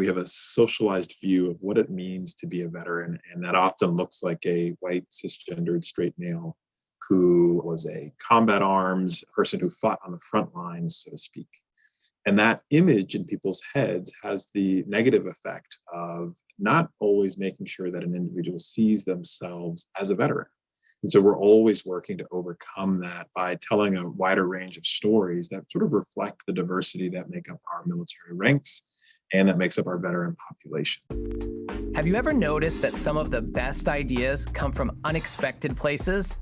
we have a socialized view of what it means to be a veteran, and that often looks like a white, cisgendered, straight male who was a combat arms person who fought on the front lines, so to speak. And that image in people's heads has the negative effect of not always making sure that an individual sees themselves as a veteran. And so we're always working to overcome that by telling a wider range of stories that sort of reflect the diversity that make up our military ranks and that makes up our veteran population. Have you ever noticed that some of the best ideas come from unexpected places?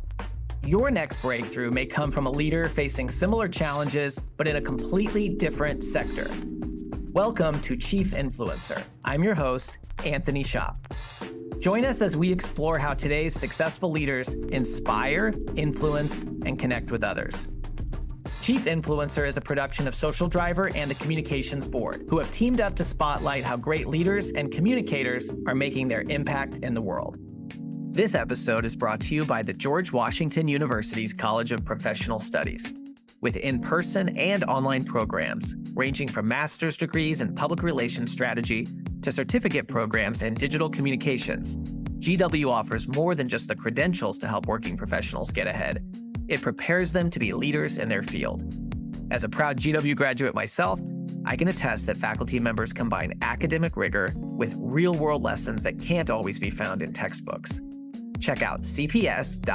Your next breakthrough may come from a leader facing similar challenges, but in a completely different sector. Welcome to Chief Influencer. I'm your host, Anthony Shop. Join us as we explore how today's successful leaders inspire, influence, and connect with others. Chief Influencer is a production of Social Driver and the Communications Board, who have teamed up to spotlight how great leaders and communicators are making their impact in the world. This episode is brought to you by the George Washington University's College of Professional Studies. With in-person and online programs ranging from master's degrees in public relations strategy to certificate programs in digital communications, GW offers more than just the credentials to help working professionals get ahead. It prepares them to be leaders in their field. As a proud GW graduate myself, I can attest that faculty members combine academic rigor with real-world lessons that can't always be found in textbooks. Check out cps.gwu.edu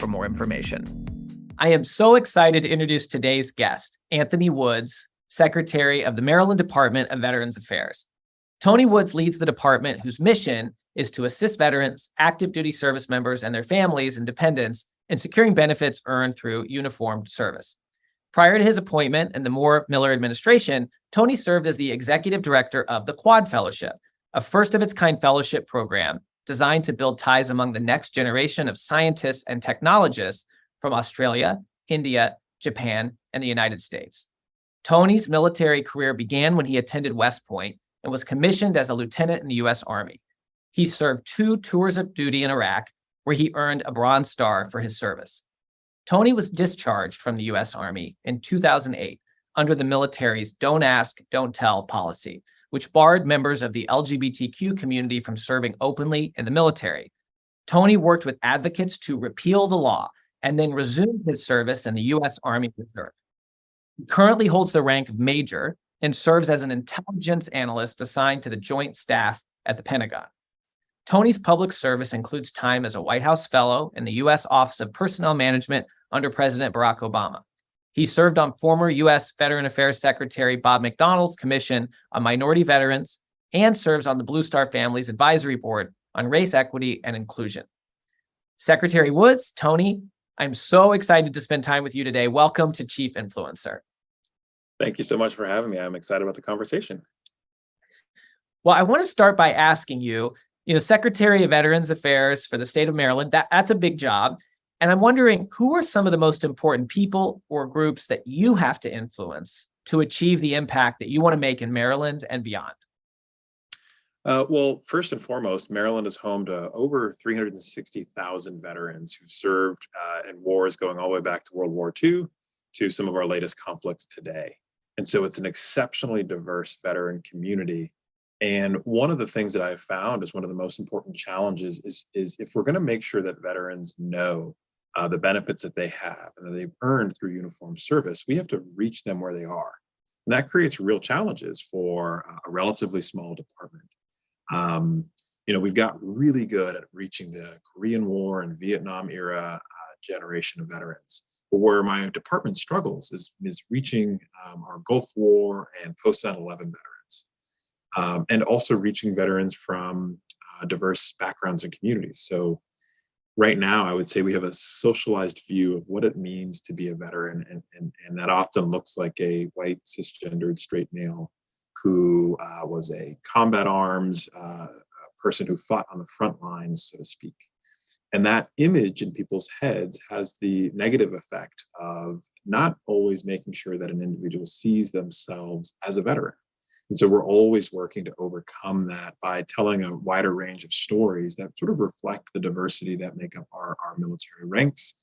for more information. I am so excited to introduce today's guest, Anthony Woods, Secretary of the Maryland Department of Veterans Affairs. Tony Woods leads the department whose mission is to assist veterans, active duty service members, and their families and dependents in securing benefits earned through uniformed service. Prior to his appointment in the Moore-Miller administration, Tony served as the executive director of the Quad Fellowship, a first-of-its-kind fellowship program designed to build ties among the next generation of scientists and technologists from Australia, India, Japan, and the United States. Tony's military career began when he attended West Point and was commissioned as a lieutenant in the U.S. Army. He served 2 tours of duty in Iraq, where he earned a Bronze Star for his service. Tony was discharged from the U.S. Army in 2008 under the military's Don't Ask, Don't Tell policy, which barred members of the LGBTQ community from serving openly in the military. Tony worked with advocates to repeal the law and then resumed his service in the U.S. Army Reserve. He currently holds the rank of major and serves as an intelligence analyst assigned to the Joint Staff at the Pentagon. Tony's public service includes time as a White House Fellow in the U.S. Office of Personnel Management under President Barack Obama. He served on former U.S. Veteran Affairs Secretary Bob McDonnell's Commission on Minority Veterans and serves on the Blue Star Families Advisory Board on Race, Equity, and Inclusion. Secretary Woods, Tony, I'm so excited to spend time with you today. Welcome to Chief Influencer. Thank you so much for having me. I'm excited about the conversation. Well, I want to start by asking you, Secretary of Veterans Affairs for the state of Maryland, that's a big job. And I'm wondering, who are some of the most important people or groups that you have to influence to achieve the impact that you want to make in Maryland and beyond? Well, first and foremost, Maryland is home to over 360,000 veterans who've served in wars going all the way back to World War II to some of our latest conflicts today. And so it's an exceptionally diverse veteran community. And one of the things that I've found is one of the most important challenges is if we're going to make sure that veterans know the benefits that they have and that they've earned through uniform service, we have to reach them where they are. And that creates real challenges for a relatively small department. We've got really good at reaching the Korean War and Vietnam era generation of veterans. But where my department struggles is reaching our Gulf War and post 9/11 veterans, and also reaching veterans from diverse backgrounds and communities. So right now, I would say we have a socialized view of what it means to be a veteran, and that often looks like a white, cisgendered, straight male who was a combat arms person who fought on the front lines, so to speak. And that image in people's heads has the negative effect of not always making sure that an individual sees themselves as a veteran. And so we're always working to overcome that by telling a wider range of stories that sort of reflect the diversity that make up our military ranks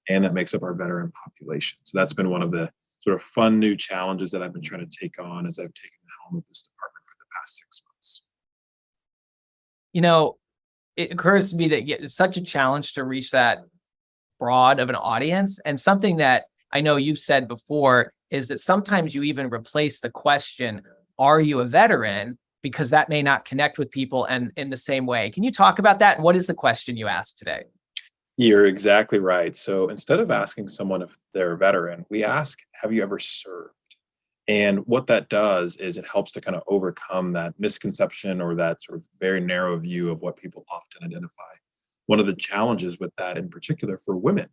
and that makes up our veteran population. So that's been one of the sort of fun new challenges that I've been trying to take on as I've taken the helm of this department for the past 6 months. You know, it occurs to me that it's such a challenge to reach that broad of an audience. And something that I know you've said before is that sometimes you even replace the question, are you a veteran? Because that may not connect with people and in the same way. Can you talk about that? And what is the question you asked today? You're exactly right. So instead of asking someone if they're a veteran, we ask, have you ever served? And what that does is it helps to kind of overcome that misconception or that sort of very narrow view of what people often identify. One of the challenges with that, in particular for women,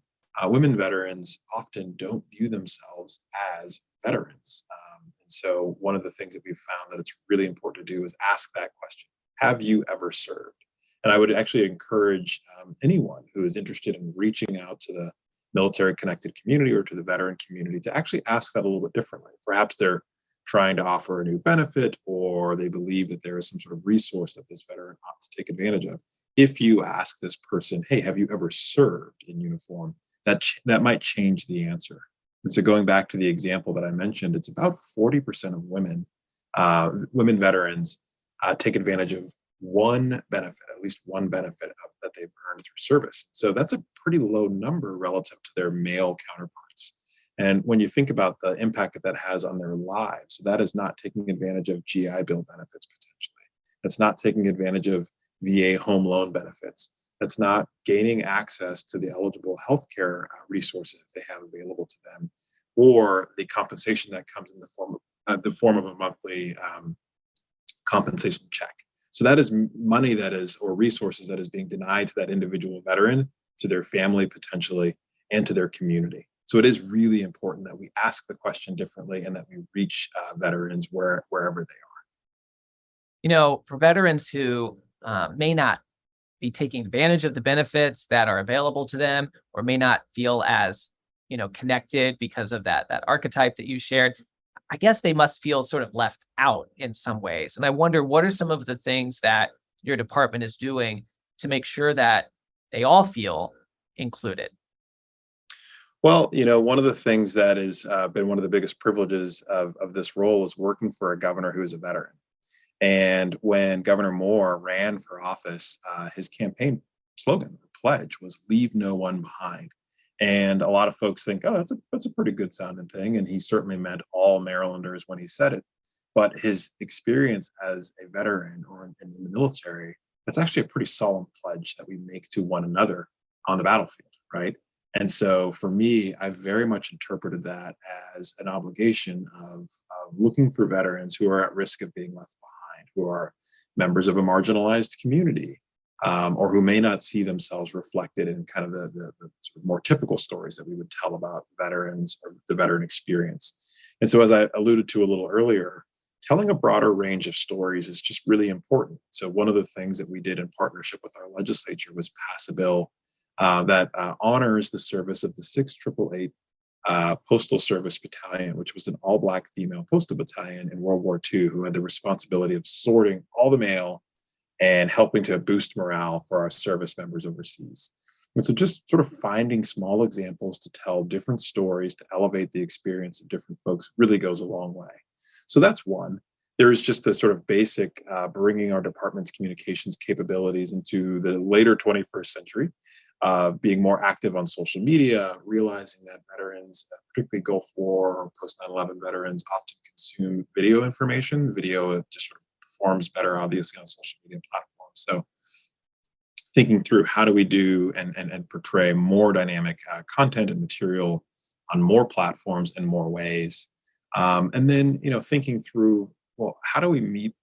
women veterans often don't view themselves as veterans. And so, one of the things that we've found that it's really important to do is ask that question: have you ever served? And I would actually encourage anyone who is interested in reaching out to the military connected community or to the veteran community to actually ask that a little bit differently. Perhaps they're trying to offer a new benefit, or they believe that there is some sort of resource that this veteran ought to take advantage of. If you ask this person, hey, have you ever served in uniform? That might change the answer. And so going back to the example that I mentioned, it's about 40% of women veterans take advantage of one benefit, at least one benefit that they've earned through service. So that's a pretty low number relative to their male counterparts. And when you think about the impact that that has on their lives, that is not taking advantage of GI Bill benefits potentially. That's not taking advantage of VA home loan benefits. That's not gaining access to the eligible healthcare resources that they have available to them, or the compensation that comes in the form of a monthly compensation check. So that is money that is, or resources that is being denied to that individual veteran, to their family potentially, and to their community. So it is really important that we ask the question differently and that we reach veterans wherever they are. You know, for veterans who may not be taking advantage of the benefits that are available to them, or may not feel as, connected because of that archetype that you shared, I guess they must feel sort of left out in some ways. And I wonder, what are some of the things that your department is doing to make sure that they all feel included? Well, one of the things that has been one of the biggest privileges of this role is working for a governor who is a veteran. And when Governor Moore ran for office, his campaign slogan, pledge, was "Leave no one behind." And a lot of folks think, oh, that's a pretty good sounding thing. And he certainly meant all Marylanders when he said it. But his experience as a veteran or in the military, that's actually a pretty solemn pledge that we make to one another on the battlefield, right? And so for me, I very much interpreted that as an obligation of looking for veterans who are at risk of being left behind, who are members of a marginalized community, or who may not see themselves reflected in kind of the sort of more typical stories that we would tell about veterans or the veteran experience. And so, as I alluded to a little earlier, telling a broader range of stories is just really important. So, one of the things that we did in partnership with our legislature was pass a bill that honors the service of the 6,888 Postal Service Battalion, which was an all-Black female postal battalion in World War II, who had the responsibility of sorting all the mail and helping to boost morale for our service members overseas. And so just sort of finding small examples to tell different stories to elevate the experience of different folks really goes a long way. So that's one. There is just the sort of basic bringing our department's communications capabilities into the later 21st century, being more active on social media, realizing that veterans, particularly Gulf War or post 9/11 veterans, often consume video information. Video just sort of performs better, obviously, on social media platforms. So thinking through how do we do and portray more dynamic content and material on more platforms in more ways. And then, thinking through, well, how do we meet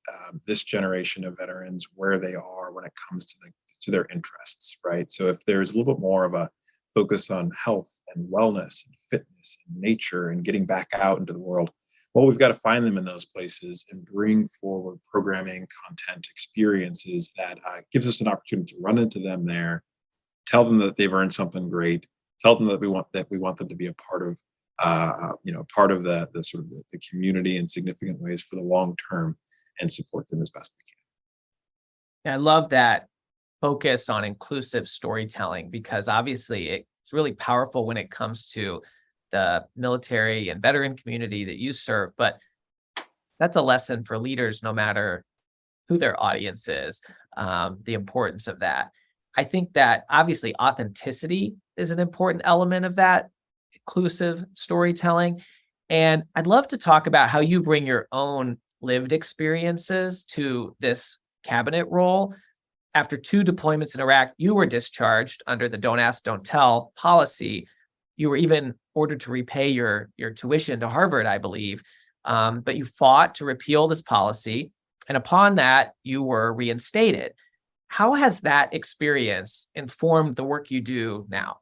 this generation of veterans where they are when it comes to their interests, right? So if there's a little bit more of a focus on health and wellness and fitness and nature and getting back out into the world, well, we've got to find them in those places and bring forward programming, content, experiences that gives us an opportunity to run into them there, tell them that they've earned something great, tell them that we want them to be a part of part of the sort of the community in significant ways for the long term, and support them as best we can. I love that focus on inclusive storytelling, because obviously it's really powerful when it comes to the military and veteran community that you serve, but that's a lesson for leaders, no matter who their audience is, the importance of that. I think that obviously authenticity is an important element of that inclusive storytelling. And I'd love to talk about how you bring your own lived experiences to this cabinet role. After 2 deployments in Iraq, you were discharged under the Don't Ask, Don't Tell policy. You were even ordered to repay your tuition to Harvard, I believe. But you fought to repeal this policy. And upon that, you were reinstated. How has that experience informed the work you do now?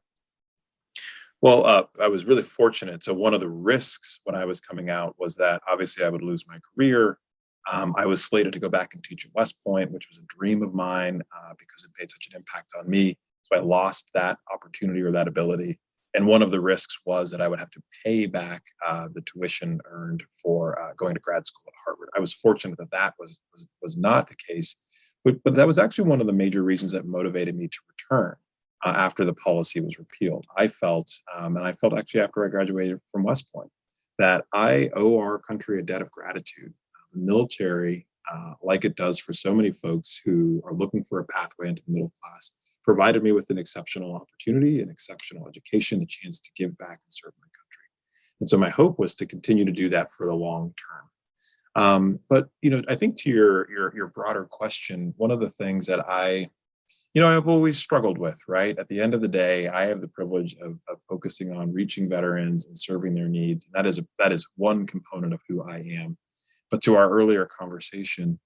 Well, I was really fortunate. So one of the risks when I was coming out was that obviously I would lose my career. I was slated to go back and teach at West Point, which was a dream of mine because it made such an impact on me. So I lost that opportunity or that ability. And one of the risks was that I would have to pay back the tuition earned for going to grad school at Harvard. I was fortunate that that was not the case, but that was actually one of the major reasons that motivated me to return after the policy was repealed. I felt, and I felt actually after I graduated from West Point, that I owe our country a debt of gratitude. The military, like it does for so many folks who are looking for a pathway into the middle class, provided me with an exceptional opportunity, an exceptional education, a chance to give back and serve my country. And so my hope was to continue to do that for the long term. But I think to your broader question, one of the things that I've always struggled with, right? At the end of the day, I have the privilege of focusing on reaching veterans and serving their needs. And that is one component of who I am. But to our earlier conversation,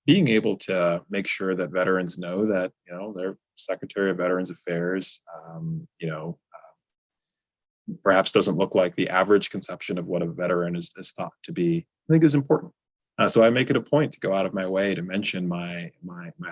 being able to make sure that veterans know that, their Secretary of Veterans Affairs, perhaps doesn't look like the average conception of what a veteran is thought to be, I think is important. So I make it a point to go out of my way to mention my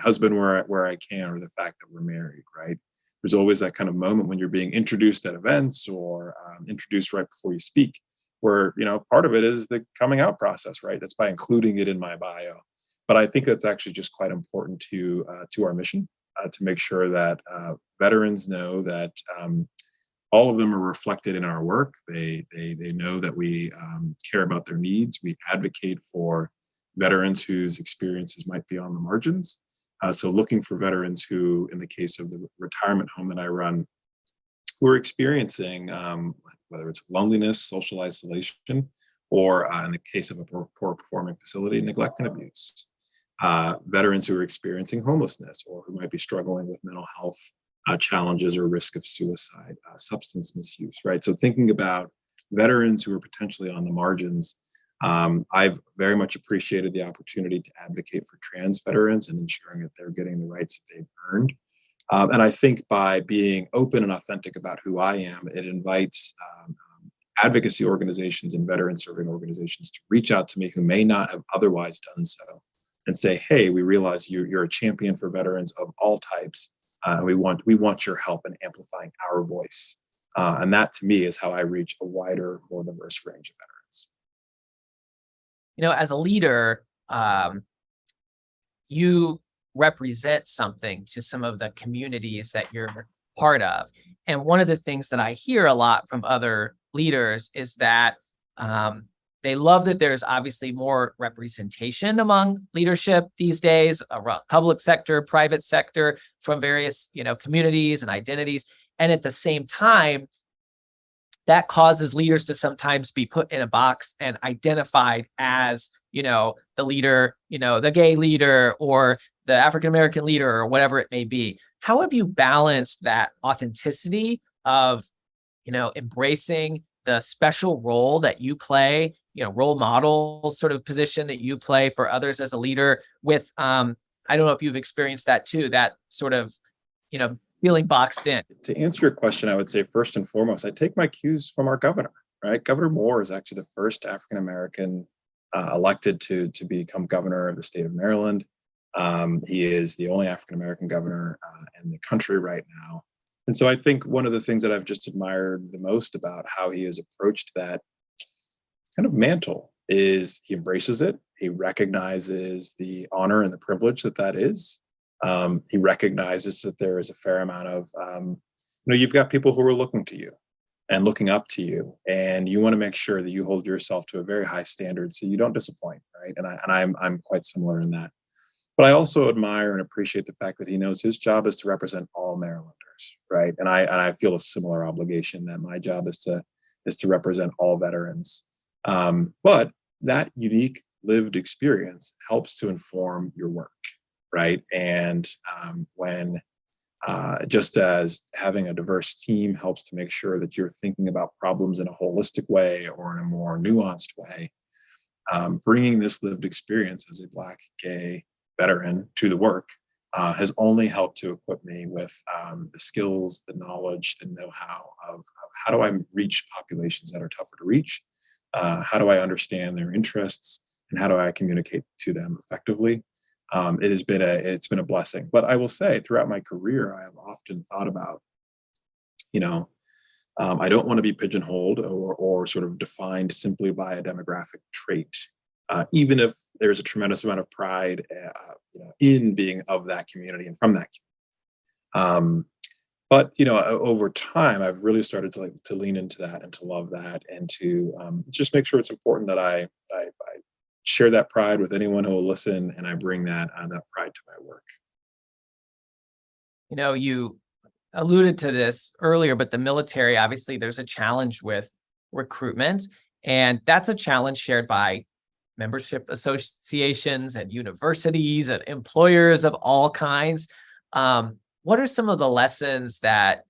husband where I can, or the fact that we're married, right? There's always that kind of moment when you're being introduced at events or introduced right before you speak, where part of it is the coming out process, right? That's by including it in my bio. But I think that's actually just quite important to our mission to make sure that veterans know that all of them are reflected in our work. They know that we care about their needs. We advocate for veterans whose experiences might be on the margins. So looking for veterans who, in the case of the retirement home that I run, who are experiencing whether it's loneliness, social isolation, or in the case of a poor performing facility, neglect and abuse. Veterans who are experiencing homelessness or who might be struggling with mental health challenges or risk of suicide, substance misuse, right? So thinking about veterans who are potentially on the margins, I've very much appreciated the opportunity to advocate for trans veterans and ensuring that they're getting the rights that they've earned. And I think by being open and authentic about who I am, it invites advocacy organizations and veteran serving organizations to reach out to me who may not have otherwise done so and say, hey, we realize you're a champion for veterans of all types. We want your help in amplifying our voice. And that to me is how I reach a wider, more diverse range of veterans. As a leader, you represent something to some of the communities that you're part of. And one of the things that I hear a lot from other leaders is that they love that there's obviously more representation among leadership these days, around public sector, private sector, from various, communities and identities. And at the same time, that causes leaders to sometimes be put in a box and identified as, the leader, the gay leader or the African-American leader or whatever it may be. How have you balanced that authenticity of, embracing the special role that you play, role model sort of position that you play for others as a leader with, I don't know if you've experienced that too, that sort of, feeling boxed in? To answer your question, I would say first and foremost, I take my cues from our governor, right? Governor Moore is actually the first African-American elected to become governor of the state of Maryland. He is the only African-American governor in the country right now. And so I think one of the things that I've just admired the most about how he has approached that kind of mantle is he embraces it. He recognizes the honor and the privilege that is. He recognizes that there is a fair amount of, you've got people who are looking to you. and looking up to you, and you want to make sure that you hold yourself to a very high standard so you don't disappoint, right? And I'm quite similar in that. But I also admire and appreciate the fact that he knows his job is to represent all Marylanders, right? And I feel a similar obligation that my job is to represent all veterans. But that unique lived experience helps to inform your work, right? And when just as having a diverse team helps to make sure that you're thinking about problems in a holistic way or in a more nuanced way, bringing this lived experience as a Black, gay veteran to the work has only helped to equip me with the skills, the knowledge, the know-how of how do I reach populations that are tougher to reach, how do I understand their interests, and how do I communicate to them effectively. It's been a blessing. But I will say, throughout my career, I have often thought about, you know, I don't want to be pigeonholed or sort of defined simply by a demographic trait, even if there's a tremendous amount of pride, in being of that community and from that community. But over time, I've really started to lean into that and to love that and to just make sure it's important that I share that pride with anyone who will listen, and I bring that pride to my work. You alluded to this earlier, but the military, obviously, there's a challenge with recruitment, and that's a challenge shared by membership associations and universities and employers of all kinds. What are some of the lessons that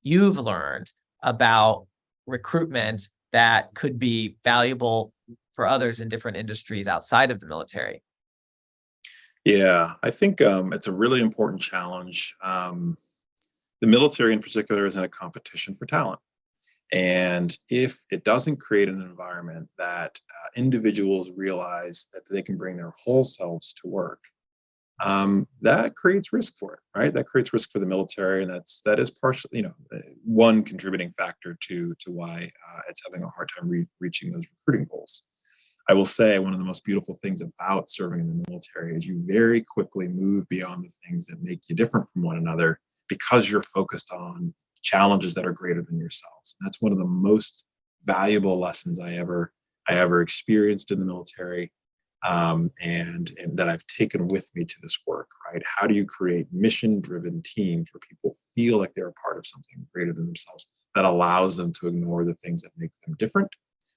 you've learned about recruitment that could be valuable for others in different industries outside of the military? Yeah, I think it's a really important challenge. The military, in particular, is in a competition for talent. And if it doesn't create an environment that individuals realize that they can bring their whole selves to work, that creates risk for it, right? That creates risk for the military, and that is partially, one contributing factor to why it's having a hard time reaching those recruiting goals. I will say one of the most beautiful things about serving in the military is you very quickly move beyond the things that make you different from one another because you're focused on challenges that are greater than yourselves. And that's one of the most valuable lessons I ever experienced in the military, and that I've taken with me to this work. Right? How do you create mission-driven teams where people feel like they're a part of something greater than themselves that allows them to ignore the things that make them different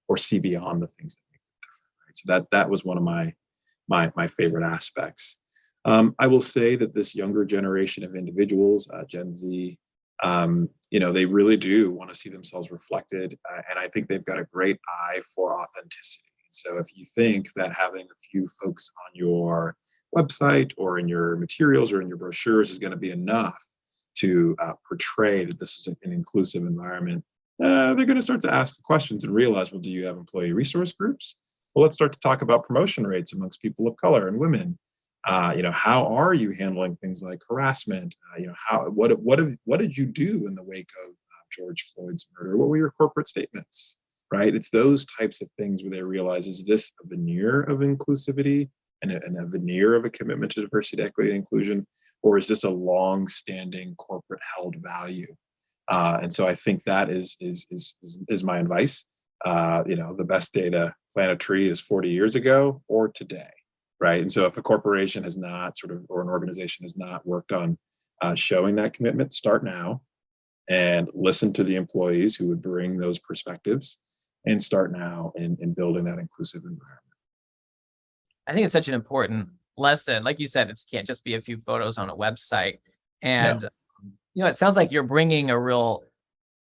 or see beyond the things that make them different? Right? So that was one of my favorite aspects. I will say that this younger generation of individuals, Gen Z, they really do want to see themselves reflected, and I think they've got a great eye for authenticity. So if you think that having a few folks on your website or in your materials or in your brochures is going to be enough to portray that this is an inclusive environment, they're going to start to ask the questions and realize, well, do you have employee resource groups? Well, let's start to talk about promotion rates amongst people of color and women. How are you handling things like harassment? What did you do in the wake of George Floyd's murder? What were your corporate statements? Right? It's those types of things where they realize, is this a veneer of inclusivity and a veneer of a commitment to diversity, equity, and inclusion, or is this a long-standing corporate held value? And so I think that is my advice. The best day to plant a tree is 40 years ago or today, right? And so if a corporation has not or an organization has not worked on showing that commitment, start now and listen to the employees who would bring those perspectives, and start now in building that inclusive environment. I think it's such an important lesson. Like you said, it can't just be a few photos on a website. No. And, it sounds like you're bringing a real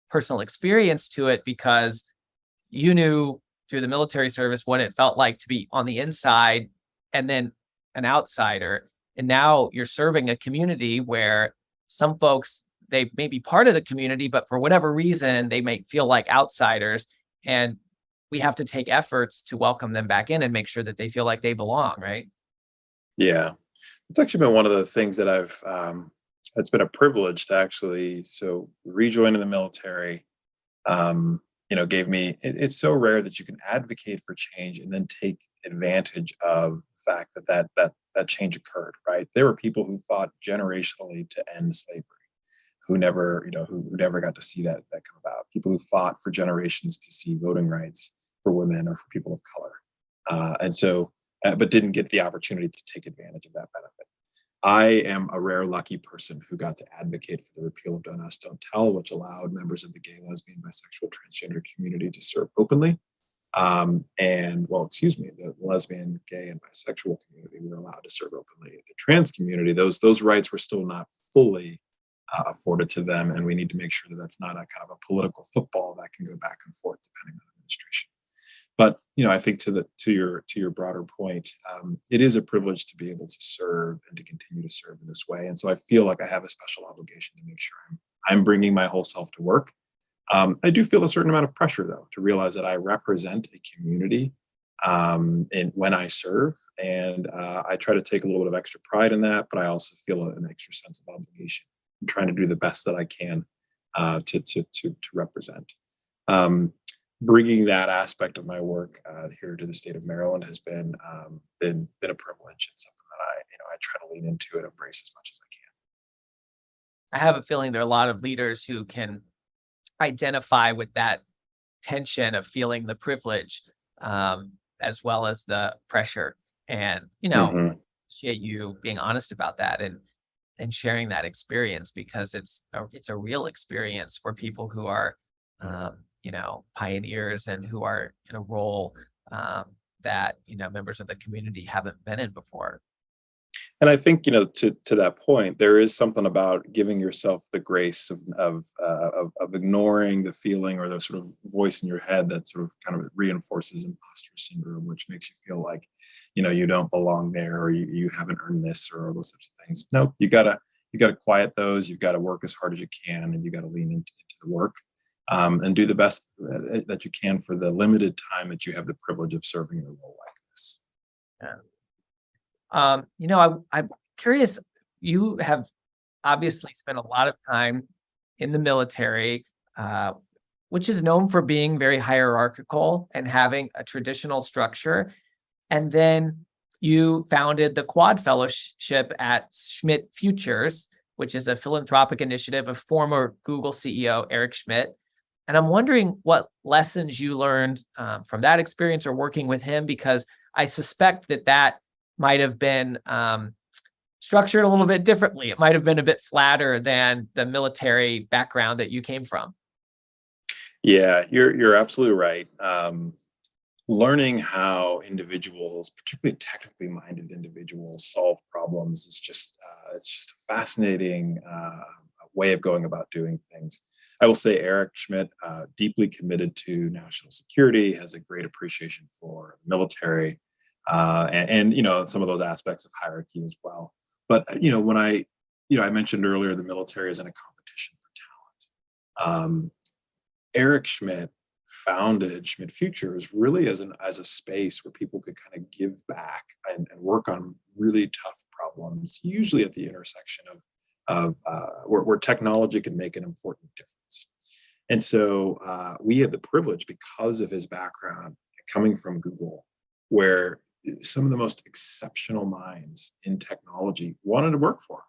personal experience to it because you knew through the military service what it felt like to be on the inside and then an outsider. And now you're serving a community where some folks, they may be part of the community, but for whatever reason, they may feel like outsiders. And we have to take efforts to welcome them back in and make sure that they feel like they belong, right? Yeah, it's actually been one of the things that it's been a privilege to actually rejoin in the military. Gave me. It's so rare that you can advocate for change and then take advantage of the fact that change occurred. Right? There were people who fought generationally to end slavery, who never, who never got to see that come about. People who fought for generations to see voting rights for women or for people of color, but didn't get the opportunity to take advantage of that benefit. I am a rare lucky person who got to advocate for the repeal of Don't Ask, Don't Tell, which allowed members of the gay, lesbian, bisexual, transgender community to serve openly. The lesbian, gay, and bisexual community were allowed to serve openly. The trans community, those rights were still not fully afforded to them, and we need to make sure that that's not a kind of a political football that can go back and forth depending on administration. But I think to your broader point, it is a privilege to be able to serve and to continue to serve in this way. And so I feel like I have a special obligation to make sure I'm bringing my whole self to work. I do feel a certain amount of pressure, though, to realize that I represent a community when I serve, and I try to take a little bit of extra pride in that. But I also feel an extra sense of obligation. I'm trying to do the best that I can to represent. Bringing that aspect of my work here to the state of Maryland has been a privilege, and something that I try to lean into and embrace as much as I can. I have a feeling there are a lot of leaders who can identify with that tension of feeling the privilege, as well as the pressure. And appreciate you being honest about that and sharing that experience, because it's a real experience for people who are pioneers and who are in a role that members of the community haven't been in before. And I think, to that point, there is something about giving yourself the grace of ignoring the feeling or the sort of voice in your head that sort of kind of reinforces imposter syndrome, which makes you feel like, you don't belong there, or you haven't earned this, or all those types of things. No, you gotta quiet those. You've got to work as hard as you can, and you got to lean into the work, and do the best that you can for the limited time that you have the privilege of serving in a role like this. Yeah. I'm curious, you have obviously spent a lot of time in the military, which is known for being very hierarchical and having a traditional structure. And then you founded the Quad Fellowship at Schmidt Futures, which is a philanthropic initiative of former Google CEO Eric Schmidt. And I'm wondering what lessons you learned from that experience or working with him, because I suspect that might have been structured a little bit differently. It might have been a bit flatter than the military background that you came from. Yeah, you're absolutely right. Learning how individuals, particularly technically minded individuals, solve problems is just it's just a fascinating way of going about doing things. I will say Eric Schmidt, deeply committed to national security, has a great appreciation for the military, and some of those aspects of hierarchy as well. But when I mentioned earlier the military is in a competition for talent. Eric Schmidt founded Schmidt Futures really as a space where people could kind of give back and work on really tough problems, usually at the intersection of where technology can make an important difference. And so we had the privilege, because of his background coming from Google, where some of the most exceptional minds in technology wanted to work for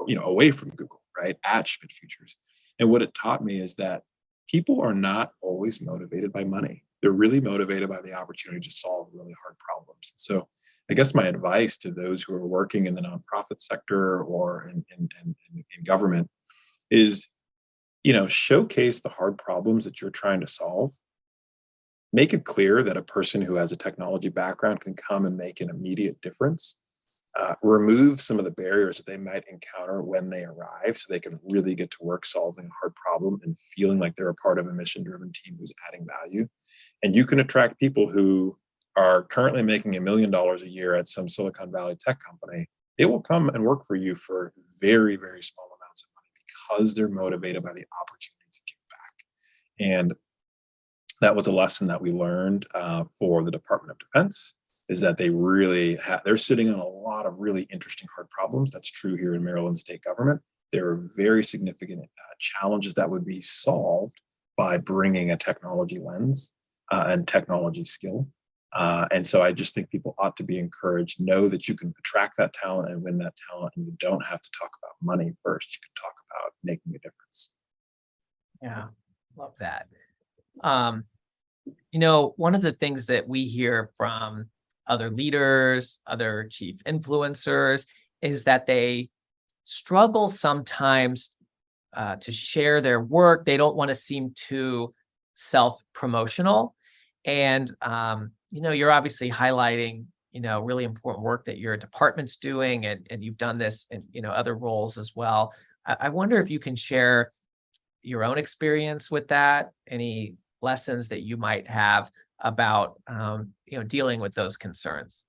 him, away from Google, right, at Schmidt Futures. And what it taught me is that people are not always motivated by money. They're really motivated by the opportunity to solve really hard problems. So I guess my advice to those who are working in the nonprofit sector or in government is, showcase the hard problems that you're trying to solve. Make it clear that a person who has a technology background can come and make an immediate difference. Remove some of the barriers that they might encounter when they arrive, so they can really get to work solving a hard problem and feeling like they're a part of a mission-driven team who's adding value. And you can attract people who are currently making $1 million a year at some Silicon Valley tech company. They will come and work for you for very, very small amounts of money because they're motivated by the opportunity to give back. And that was a lesson that we learned for the Department of Defense, is that they really they're sitting on a lot of really interesting hard problems. That's true here in Maryland state government. There are very significant challenges that would be solved by bringing a technology lens and technology skill. And so I just think people ought to be encouraged, know that you can attract that talent and win that talent, and you don't have to talk about money first. You can talk about making a difference. Yeah, love that. Um, one of the things that we hear from other leaders, other chief influencers, is that they struggle sometimes to share their work. They don't want to seem too self-promotional. And, you're obviously highlighting, really important work that your department's doing, and you've done this in, other roles as well. I wonder if you can share your own experience with that, any lessons that you might have about, dealing with those concerns.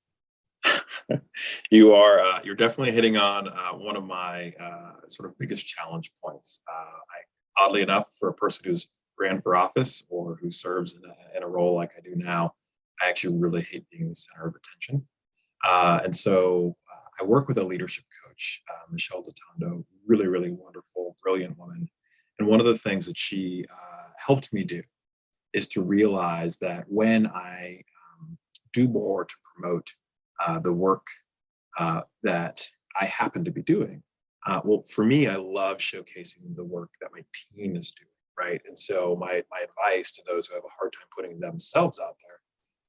You're definitely hitting on one of my sort of biggest challenge points. Oddly enough, for a person who's ran for office or who serves in a role like I do now, I actually really hate being the center of attention. And so I work with a leadership coach, Michelle Detondo, really, really wonderful, brilliant woman. And one of the things that she helped me do is to realize that when I do more to promote the work that I happen to be doing. Well, for me, I love showcasing the work that my team is doing, right? And so my advice to those who have a hard time putting themselves out there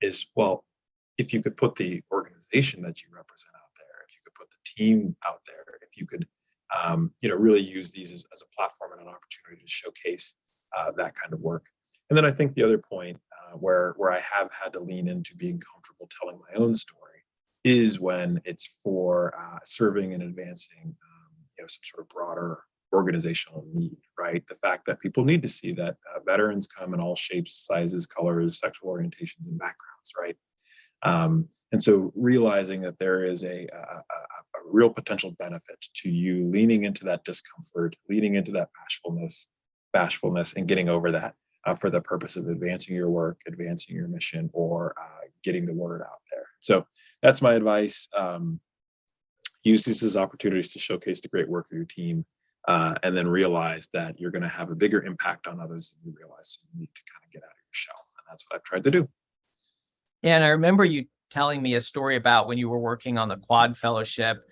is, well, if you could put the organization that you represent out there, if you could put the team out there, if you could, really use these as a platform and an opportunity to showcase that kind of work. And then I think the other point where I have had to lean into being comfortable telling my own story is when it's for serving and advancing, some sort of broader organizational need, right? The fact that people need to see that veterans come in all shapes, sizes, colors, sexual orientations, and backgrounds, right? And so realizing that there is a real potential benefit to you leaning into that discomfort, leaning into that bashfulness, and getting over that for the purpose of advancing your work, advancing your mission, or getting the word out there. So that's my advice. Use these as opportunities to showcase the great work of your team, and then realize that you're going to have a bigger impact on others than you realize. So you need to kind of get out of your shell. And that's what I've tried to do. Yeah, and I remember you telling me a story about when you were working on the Quad Fellowship.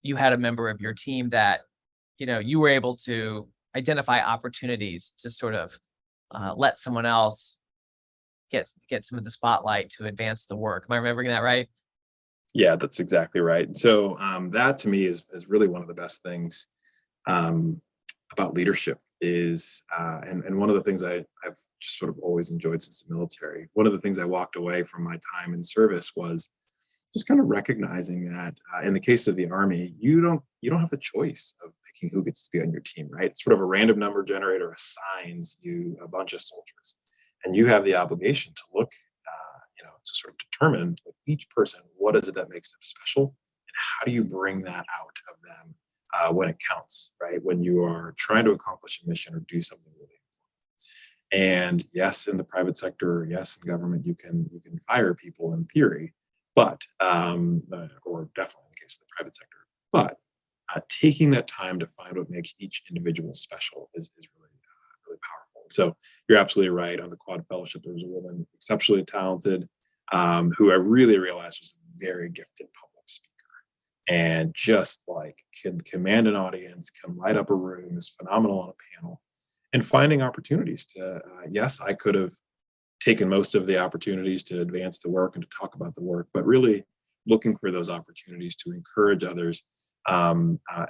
You had a member of your team that, you were able to identify opportunities to sort of let someone else get some of the spotlight to advance the work. Am I remembering that right? Yeah, that's exactly right. So that to me is really one of the best things about leadership is, and one of the things I've just sort of always enjoyed since the military. One of the things I walked away from my time in service was just kind of recognizing that in the case of the Army, you don't have the choice of picking who gets to be on your team, right? It's sort of a random number generator assigns you a bunch of soldiers, and you have the obligation to look, to sort of determine with each person what is it that makes them special, and how do you bring that out of them when it counts, right? When you are trying to accomplish a mission or do something really important. And yes, in the private sector, yes, in government, you can fire people in theory, but or definitely in the case of the private sector, but taking that time to find what makes each individual special is really really powerful. So you're absolutely right. On the Quad Fellowship, there was a woman exceptionally talented who I really realized was a very gifted public speaker and just like can command an audience, can light up a room, is phenomenal on a panel, and finding opportunities to. Yes, I could have taken most of the opportunities to advance the work and to talk about the work, but really looking for those opportunities to encourage others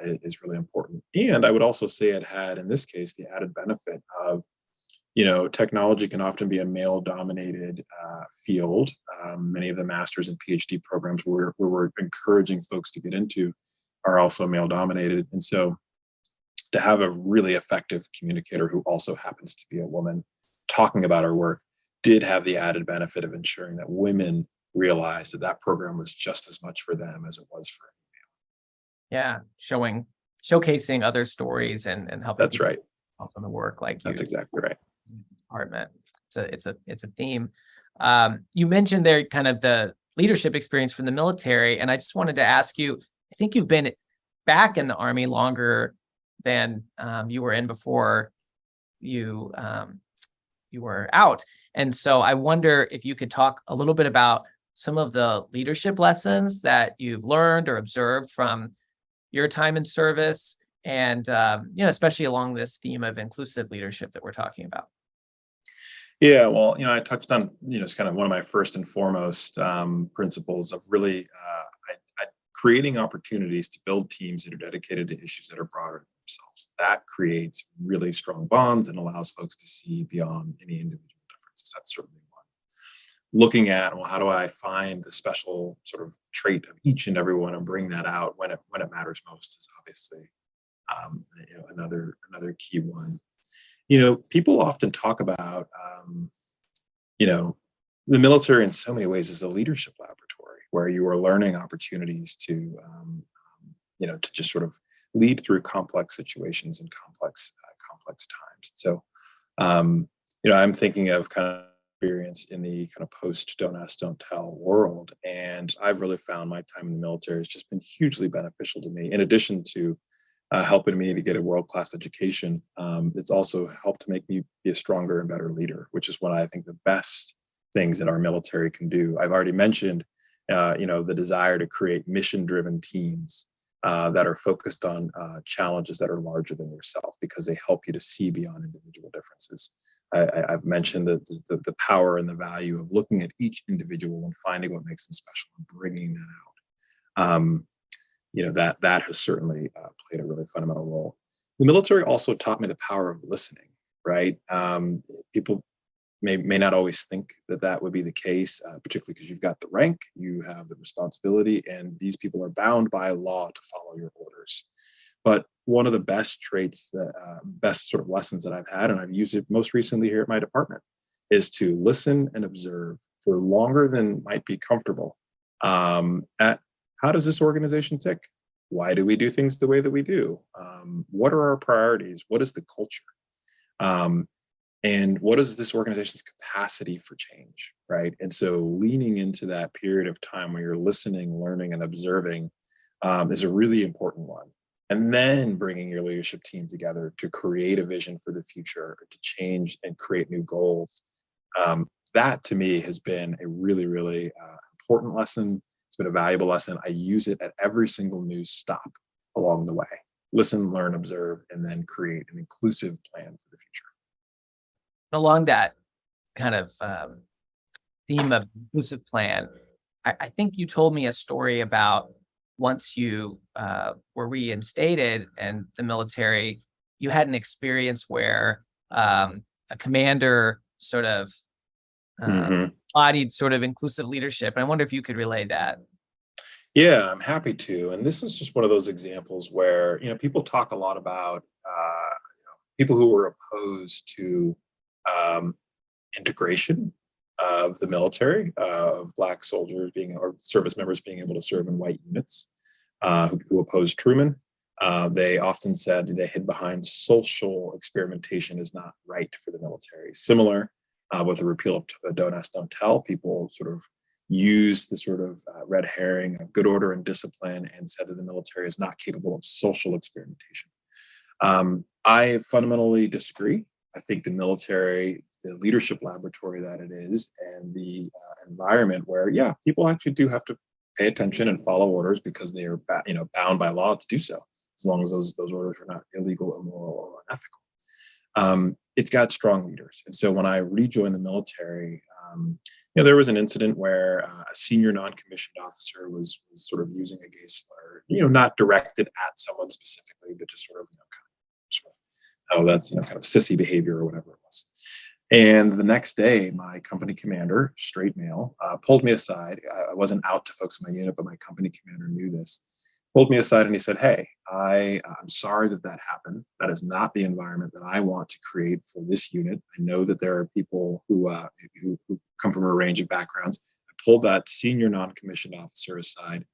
is really important. And I would also say it had, in this case, the added benefit of, technology can often be a male-dominated field. Many of the master's and PhD programs where we're encouraging folks to get into are also male-dominated. And so to have a really effective communicator who also happens to be a woman talking about our work did have the added benefit of ensuring that women realized that that program was just as much for them as it was for Yeah, showcasing other stories and helping That's people right. off on the work like you That's exactly right. department. It's a theme. You mentioned there kind of the leadership experience from the military, and I just wanted to ask you, I think you've been back in the Army longer than you were in before you you were out. And so I wonder if you could talk a little bit about some of the leadership lessons that you've learned or observed from your time in service, and especially along this theme of inclusive leadership that we're talking about. Yeah, well, I touched on, it's kind of one of my first and foremost principles of really creating opportunities to build teams that are dedicated to issues that are broader than themselves. That creates really strong bonds and allows folks to see beyond any individual differences. That's certainly one. Looking at, well, how do I find the special sort of trait of each and every one and bring that out when it matters most is obviously another key one. People often talk about, you know, the military in so many ways is a leadership laboratory where you are learning opportunities to just sort of lead through complex situations and complex times. So, I'm thinking of kind of experience in the kind of post don't ask, don't tell world. And I've really found my time in the military has just been hugely beneficial to me, in addition to helping me to get a world-class education. It's also helped to make me be a stronger and better leader, which is what I think the best things that our military can do. I've already mentioned, the desire to create mission-driven teams that are focused on challenges that are larger than yourself because they help you to see beyond individual differences. I've mentioned the power and the value of looking at each individual and finding what makes them special and bringing that out. That has certainly played a really fundamental role. The military also taught me the power of listening, right? People may not always think that would be the case, particularly because you've got the rank, you have the responsibility, and these people are bound by law to follow your orders. But one of the best traits, best sort of lessons that I've had, and I've used it most recently here at my department, is to listen and observe for longer than might be comfortable at how does this organization tick? Why do we do things the way that we do? What are our priorities? What is the culture? And what is this organization's capacity for change, right? And so leaning into that period of time where you're listening, learning, and observing is a really important one. And then bringing your leadership team together to create a vision for the future, to change and create new goals. That to me has been a really, really important lesson. It's been a valuable lesson. I use it at every single news stop along the way. Listen, learn, observe, and then create an inclusive plan for the future. Along that kind of theme of inclusive plan, I think you told me a story about once you were reinstated in the military, you had an experience where a commander sort of embodied sort of inclusive leadership. And I wonder if you could relay that. Yeah, I'm happy to. And this is just one of those examples where, people talk a lot about people who were opposed to integration of the military, of Black soldiers or service members being able to serve in white units, who opposed Truman. They often said they hid behind social experimentation is not right for the military. Similar with the repeal of Don't Ask, Don't Tell, people sort of used the sort of red herring of good order and discipline and said that the military is not capable of social experimentation. I fundamentally disagree. I think the military, the leadership laboratory that it is, and the environment where, people actually do have to pay attention and follow orders because they are, bound by law to do so, as long as those orders are not illegal, immoral, or unethical. It's got strong leaders, and so when I rejoined the military, there was an incident where a senior non-commissioned officer was sort of using a gay slur, not directed at someone specifically, but just sort of, oh, that's kind of sissy behavior or whatever it was. And the next day, my company commander, straight male, pulled me aside. I wasn't out to folks in my unit, but my company commander knew this. Pulled me aside and he said, "Hey, I'm sorry that happened. That is not the environment that I want to create for this unit. I know that there are people who come from a range of backgrounds." I pulled that senior non-commissioned officer aside,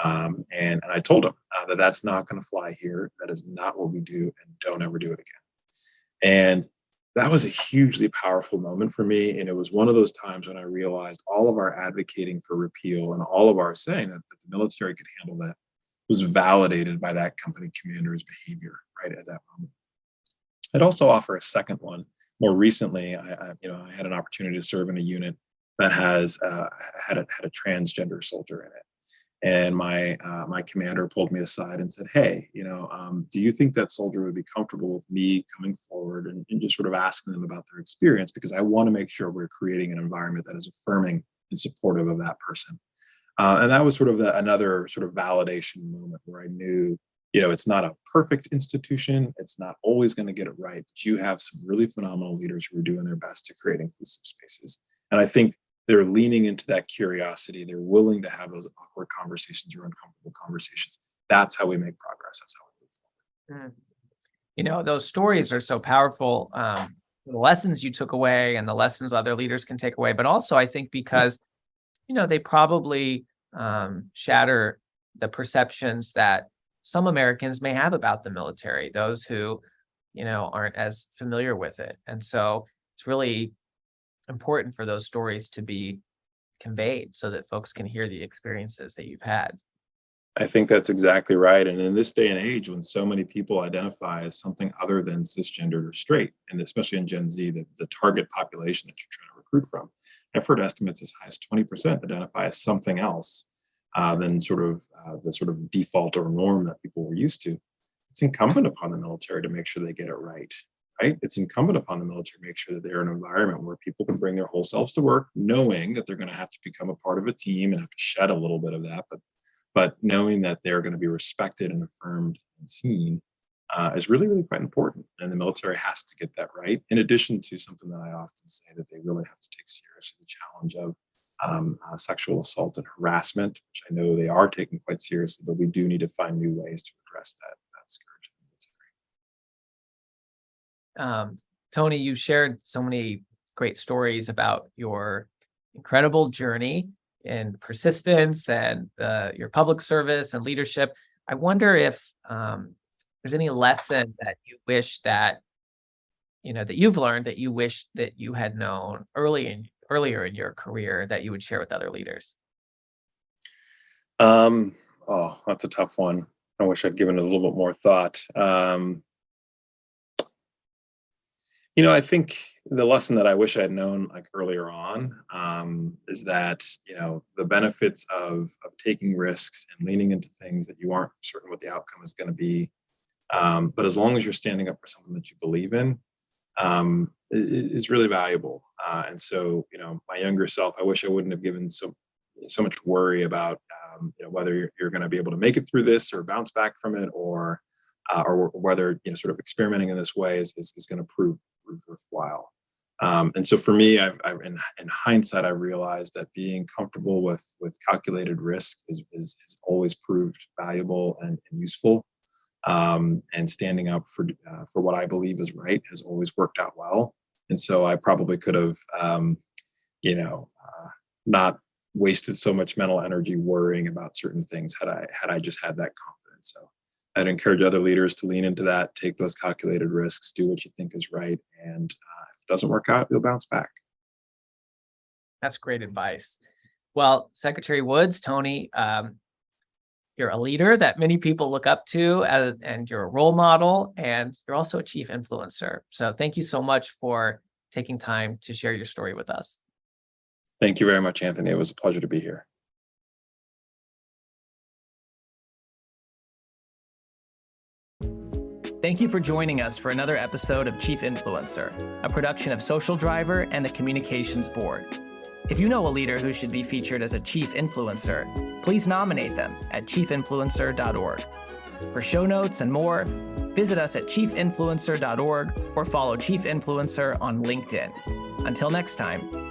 and I told him that that's not going to fly here. That is not what we do, and don't ever do it again. And that was a hugely powerful moment for me. And it was one of those times when I realized all of our advocating for repeal and all of our saying that the military could handle that was validated by that company commander's behavior right at that moment. I'd also offer a second one, more recently, I had an opportunity to serve in a unit that has had a transgender soldier in it. And my commander pulled me aside and said, "Hey, do you think that soldier would be comfortable with me coming forward and just sort of asking them about their experience? Because I want to make sure we're creating an environment that is affirming and supportive of that person." And that was sort of another sort of validation moment where I knew, it's not a perfect institution. It's not always going to get it right, but you have some really phenomenal leaders who are doing their best to create inclusive spaces. And I think they're leaning into that curiosity. They're willing to have those awkward conversations or uncomfortable conversations. That's how we make progress. That's how we move forward. Those stories are so powerful. The lessons you took away and the lessons other leaders can take away, but also I think because, they probably shatter the perceptions that some Americans may have about the military, those who, aren't as familiar with it. And so it's really important for those stories to be conveyed so that folks can hear the experiences that you've had. I think that's exactly right. And in this day and age, when so many people identify as something other than cisgendered or straight, and especially in Gen Z, the target population that you're trying to recruit from, I've heard estimates as high as 20% identify as something else than the sort of default or norm that people were used to. It's incumbent upon the military to make sure they get it right. Right? It's incumbent upon the military to make sure that they're in an environment where people can bring their whole selves to work, knowing that they're going to have to become a part of a team and have to shed a little bit of that, but knowing that they're going to be respected and affirmed and seen is really, really quite important. And the military has to get that right. In addition to something that I often say that they really have to take seriously, the challenge of sexual assault and harassment, which I know they are taking quite seriously, but we do need to find new ways to address that scourge. Tony, you shared so many great stories about your incredible journey and persistence and your public service and leadership. I wonder if there's any lesson that you wish that, that you've learned that you wish that you had known earlier in your career that you would share with other leaders. That's a tough one. I wish I'd given it a little bit more thought. I think the lesson that I wish I had known earlier on is that, the benefits of taking risks and leaning into things that you aren't certain what the outcome is going to be. But as long as you're standing up for something that you believe in, is really valuable. And so, my younger self, I wish I wouldn't have given so much worry about, whether you're going to be able to make it through this or bounce back from it, or whether, sort of experimenting in this way is going to prove worthwhile. And so for me, I've in hindsight, I realized that being comfortable with calculated risk has always proved valuable and useful. And standing up for what I believe is right has always worked out well. And so I probably could have, not wasted so much mental energy worrying about certain things had I just had that confidence. So I'd encourage other leaders to lean into that, take those calculated risks, do what you think is right, and if it doesn't work out, you'll bounce back. That's great advice. Well, Secretary Woods, Tony, you're a leader that many people look up to, and you're a role model, and you're also a chief influencer. So thank you so much for taking time to share your story with us. Thank you very much, Anthony. It was a pleasure to be here. Thank you for joining us for another episode of Chief Influencer, a production of Social Driver and the Communications Board. If you know a leader who should be featured as a chief influencer, please nominate them at chiefinfluencer.org. For show notes and more, visit us at chiefinfluencer.org or follow Chief Influencer on LinkedIn. Until next time.